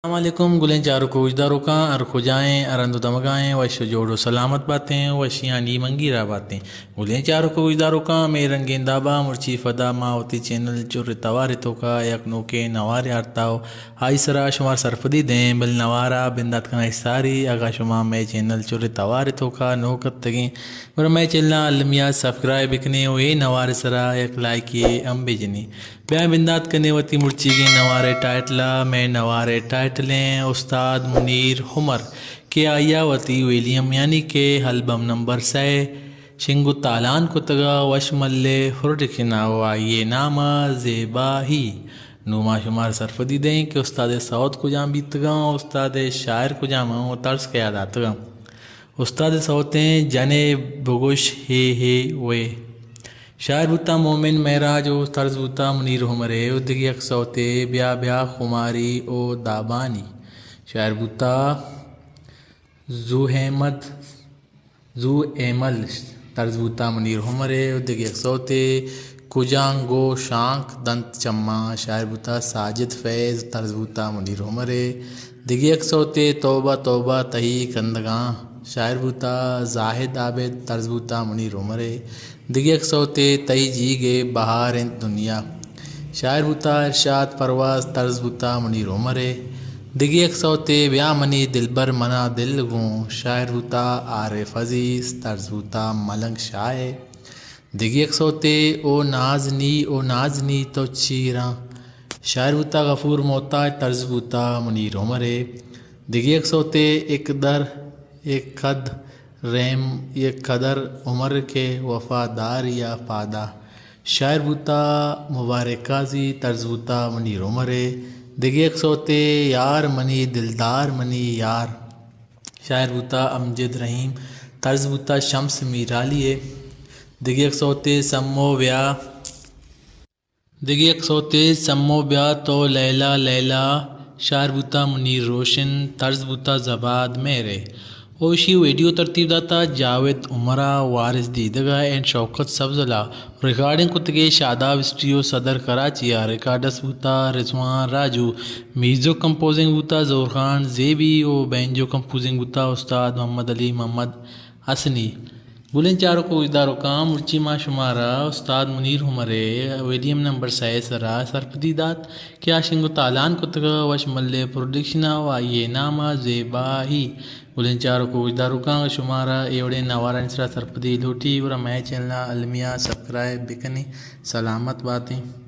السلام علیکم گلیں چاروں کو اجداروں کا ارخجائیں ارند دمگائیں وش جوڑو سلامت باتیں وشیانی منگیرہ باتیں گلیں چاروں کو اجداروں کا میں رنگین دابا مرچی فدا ماوتی چینل چور توارتوں کا یک نوکے نوار یارتاؤ آئی سرا شمار سرفدی دیں بل نوارا بندات کنا ساری اگا شما میں چینل چور توارتوں کا نوکت تگیں اور میں چلنا المیات سبسکرائب بکنے وے نوار سرا یک لائکی ام بجنی بیا بندات کنے وتی مرچی گی نوارے ٹائٹلا میں نوارے ٹائٹلیں استاد منیر حمر کے آیا وتی ویلیم یعنی کہ البم نمبر 6 شنگو تالان کو تگا وش ملے فرڈکشنا و آئیے نامہ زیبا ہی نوما شمار سرفدی دیں کہ استاد سعود کو جام بیتگا استاد شاعر کو جام طرز کے یاد آتگا استاد سعودیں جنے بگوش ہے وے شاعر بوتا مومن معراج او طرز بوتا منیر حمرے او دگی یک سوتے بیا بیا خماری او دابانی شاعر بوتا زو ایمل طرز بوتا منیر حمرے او دگی یک سوتے کجانگو شانک دنت چما شاعر بوتا ساجد فیض طرز بوتا منیر حمرے دگی یک سوتے توبہ توبہ تہی کندگاں شاعر بوتا زاہد عابد طرز بوتا منیر حمرے دگی یک سوتے تئی جی گے بہار دنیا شاعر بوتا ارشاد پرواز طرز بوتا منیر حمرے دگی یک سوتے بیا منی دلبر منا دل گوں شاعر بوتا عارف عزیز طرز بوتا ملنگ شاعر دگی یک سوتے او نازنی تو چیراں شاعر بوتا غفور محتاج طرز بوتا منیر حمرے دگی یک سوتے ایک قدر عمر کے وفادار یا پادا شاعر بوتا مبارک قاضی طرز بوتا منیر حمرے دگی یک سوتے یار منی دلدار منی یار شاعر بوتا امجد رحیم طرز بوتا شمس میرالیے دگی یک سوتے سمو بیا تو لیلا شاعر بوتا منیر روشن طرز بوتا زباد میرے اوشی ویڈیو ترتیب داتا جاوید عمرہ وارث دیدگا اینڈ شوکت سبزلہ ریکارڈنگ کتگے شاداب اسٹوڈیو صدر کراچی ریکارڈس بوتا رضوان راجو میوزک کمپوزنگ بوتا ظہور خان زیبی او بینجو کمپوزنگ بوتا استاد محمد علی محمد حسنی گلیں چاروں کو اجداروں کا مرچی ما شمارا استاد منیر حمرے ویلیم نمبر 6 سرا سرپدی دات کیا شنگو تالان کتگا وش ملے پروڈکشنا و آئیے نامہ زیبا ہی گلیں چاروں کو اجداروں کا شمارا ایوڑے نوارا نسرا سرپدی لوٹی اور میں چینل المیہ سبسکرائب بکنی سلامت باتیں